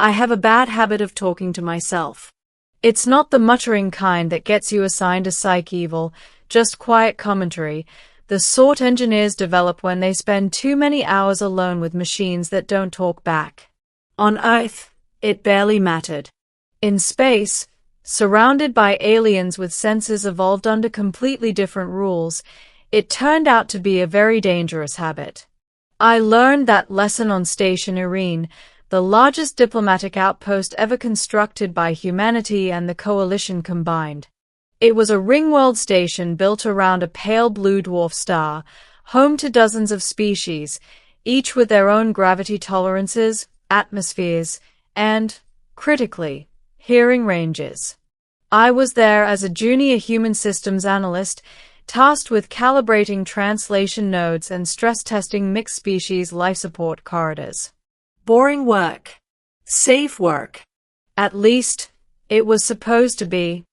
I have a bad habit of talking to myself. It's not the muttering kind that gets you assigned a psych evil, just quiet commentary, the sort engineers develop when they spend too many hours alone with machines that don't talk back. On Earth, it barely mattered. In space, surrounded by aliens with senses evolved under completely different rules, it turned out to be a very dangerous habit. I learned that lesson on Station Irene, the largest diplomatic outpost ever constructed by humanity and the Coalition combined. It was a ring-world station built around a pale blue dwarf star, home to dozens of species, each with their own gravity tolerances, atmospheres, and, critically, hearing ranges. I was there as a junior human systems analyst, tasked with calibrating translation nodes and stress-testing mixed-species life support corridors. Boring work. Safe work. At least, it was supposed to be.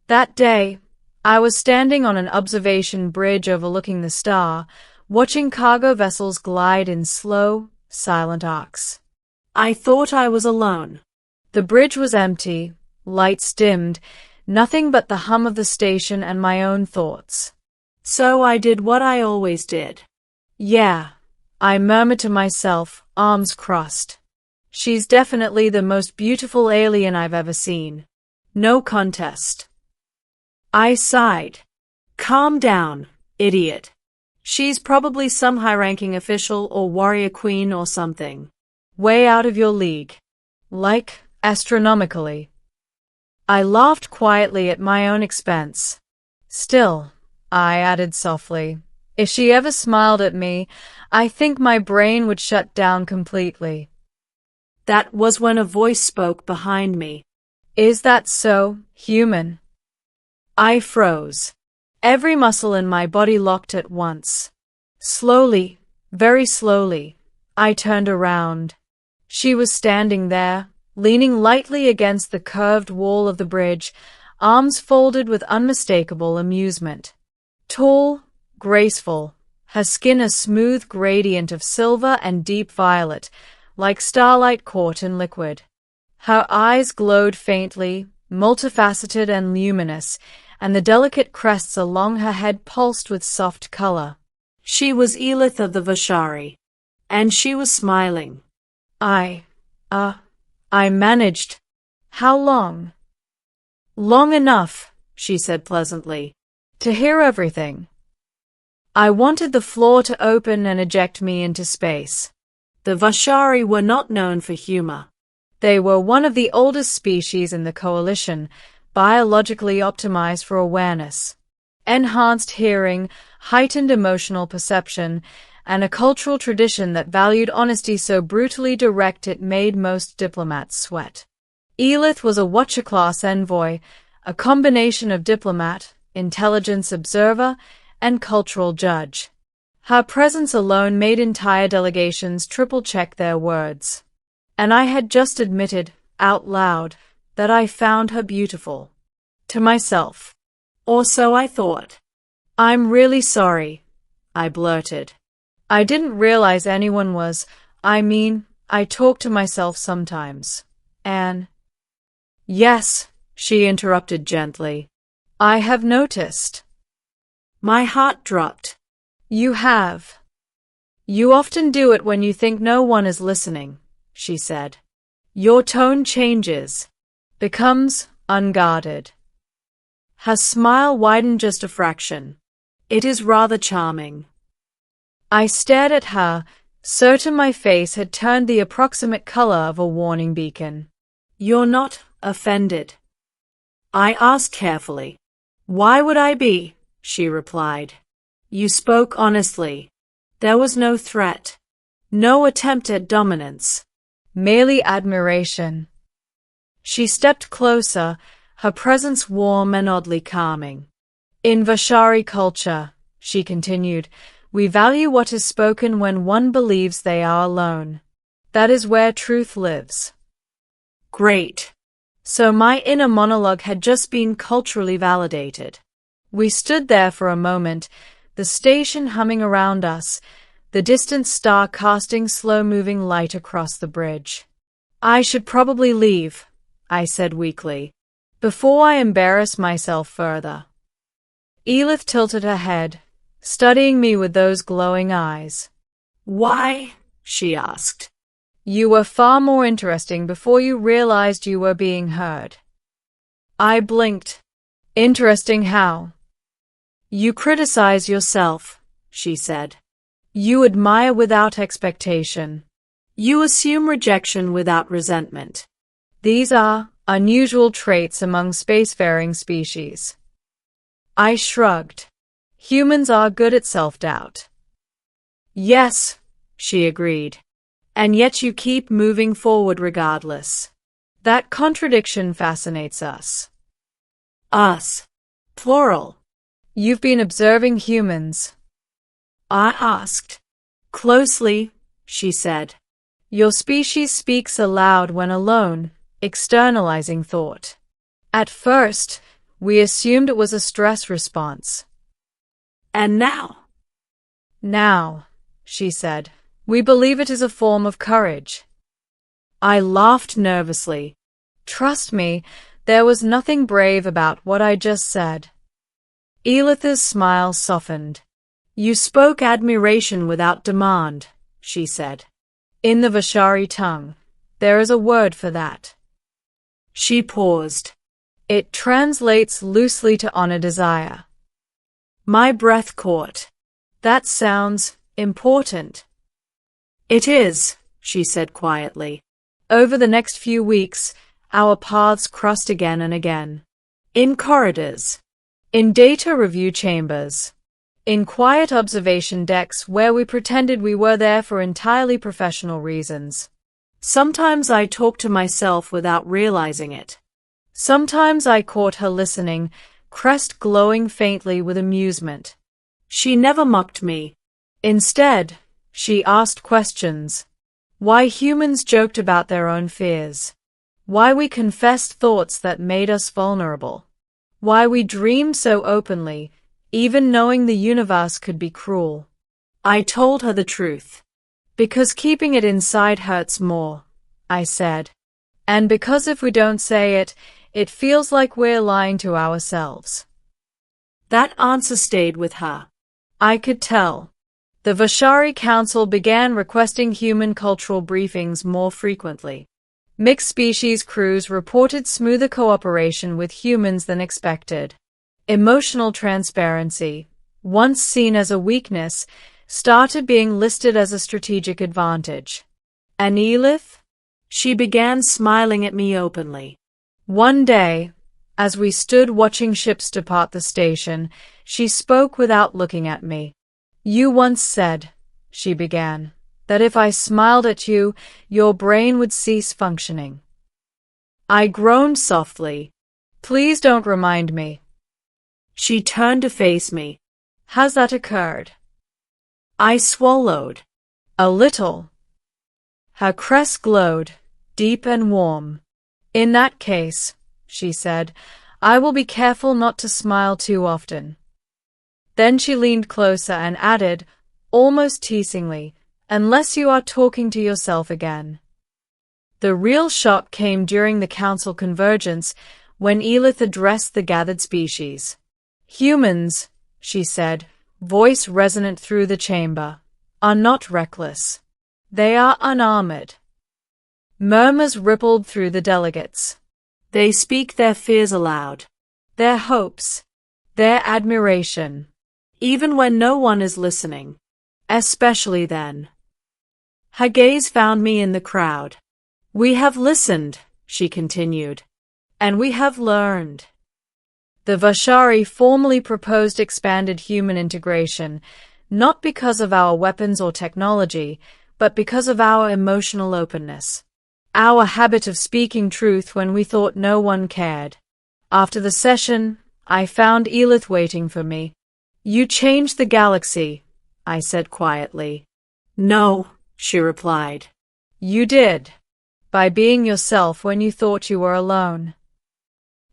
That day, I was standing on an observation bridge overlooking the star, watching cargo vessels glide in slow, silent arcs. I thought I was alone. The bridge was empty, lights dimmed, nothing but the hum of the station and my own thoughts. So I did what I always did. Yeah, I murmured to myself, arms crossed. She's definitely the most beautiful alien I've ever seen. No contest. I sighed. Calm down, idiot. She's probably some high-ranking official or warrior queen or something. Way out of your league. Like, astronomically. I laughed quietly at my own expense. Still, I added softly, if she ever smiled at me, I think my brain would shut down completely. That was when a voice spoke behind me. Is that so, human? I froze. Every muscle in my body locked at once. Slowly, very slowly, I turned around. She was standing there, leaning lightly against the curved wall of the bridge, arms folded with unmistakable amusement. Tall, graceful, her skin a smooth gradient of silver and deep violet, like starlight caught in liquid. Her eyes glowed faintly, multifaceted and luminous, and the delicate crests along her head pulsed with soft color. She was Elith of the Vashari, and she was smiling. I managed. How long? Long enough, she said pleasantly, to hear everything. I wanted the floor to open and eject me into space. The Vashari were not known for humor. They were one of the oldest species in the Coalition, biologically optimized for awareness, enhanced hearing, heightened emotional perception, and a cultural tradition that valued honesty so brutally direct it made most diplomats sweat. Elith was a Watcher-class envoy, a combination of diplomat, intelligence observer, and cultural judge. Her presence alone made entire delegations triple-check their words. And I had just admitted, out loud, that I found her beautiful. To myself. Or so I thought. I'm really sorry, I blurted. I didn't realize anyone was. I talk to myself sometimes. Anne. Yes, she interrupted gently. I have noticed. My heart dropped. You have. You often do it when you think no one is listening, she said. Your tone changes, becomes unguarded. Her smile widened just a fraction. It is rather charming. I stared at her, certain my face had turned the approximate color of a warning beacon. You're not offended? I asked carefully. Why would I be? She replied. You spoke honestly. There was no threat. No attempt at dominance. Merely admiration. She stepped closer, her presence warm and oddly calming. In Vashari culture, she continued, we value what is spoken when one believes they are alone. That is where truth lives. Great. So my inner monologue had just been culturally validated. We stood there for a moment, the station humming around us, the distant star casting slow-moving light across the bridge. I should probably leave, I said weakly, before I embarrass myself further. Elith tilted her head, studying me with those glowing eyes. Why? She asked. You were far more interesting before you realized you were being heard. I blinked. Interesting how? You criticize yourself, she said. You admire without expectation. You assume rejection without resentment. These are unusual traits among spacefaring species. I shrugged. Humans are good at self-doubt. Yes, she agreed. And yet you keep moving forward regardless. That contradiction fascinates us. Us. Plural. You've been observing humans. I asked. Closely, she said. Your species speaks aloud when alone, externalizing thought. At first, we assumed it was a stress response. And now? Now, she said, we believe it is a form of courage. I laughed nervously. Trust me, there was nothing brave about what I just said. Elith's smile softened. You spoke admiration without demand, she said. In the Vashari tongue, there is a word for that. She paused. It translates loosely to honor desire. My breath caught. That sounds important. It is, she said quietly. Over the next few weeks, our paths crossed again and again. In corridors. In data review chambers. In quiet observation decks where we pretended we were there for entirely professional reasons. Sometimes I talked to myself without realizing it. Sometimes I caught her listening, crest glowing faintly with amusement. She never mocked me. Instead, she asked questions. Why humans joked about their own fears. Why we confessed thoughts that made us vulnerable. Why we dreamed so openly, even knowing the universe could be cruel. I told her the truth. Because keeping it inside hurts more, I said. And because if we don't say it, it feels like we're lying to ourselves. That answer stayed with her. I could tell. The Vashari Council began requesting human cultural briefings more frequently. Mixed species crews reported smoother cooperation with humans than expected. Emotional transparency, once seen as a weakness, started being listed as a strategic advantage. And Elith? She began smiling at me openly. One day, as we stood watching ships depart the station, she spoke without looking at me. You once said, she began, that if I smiled at you, your brain would cease functioning. I groaned softly. Please don't remind me. She turned to face me. Has that occurred? I swallowed. A little. Her crest glowed, deep and warm. In that case, she said, I will be careful not to smile too often. Then she leaned closer and added, almost teasingly, unless you are talking to yourself again. The real shock came during the council convergence when Elith addressed the gathered species. Humans, she said, voice resonant through the chamber, are not reckless. They are unarmored. Murmurs rippled through the delegates. They speak their fears aloud. Their hopes. Their admiration. Even when no one is listening. Especially then. Her gaze found me in the crowd. We have listened, she continued. And we have learned. The Vashari formally proposed expanded human integration, not because of our weapons or technology, but because of our emotional openness. Our habit of speaking truth when we thought no one cared. After the session, I found Elith waiting for me. You changed the galaxy, I said quietly. No, she replied. You did. By being yourself when you thought you were alone.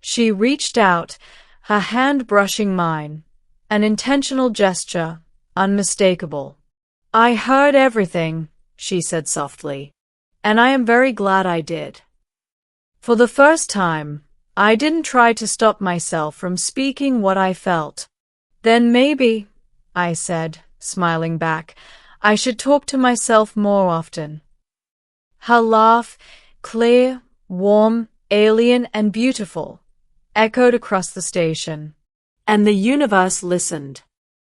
She reached out, her hand brushing mine. An intentional gesture, unmistakable. I heard everything, she said softly. And I am very glad I did. For the first time, I didn't try to stop myself from speaking what I felt. Then maybe, I said, smiling back, I should talk to myself more often. Her laugh, clear, warm, alien, and beautiful, echoed across the station. And the universe listened.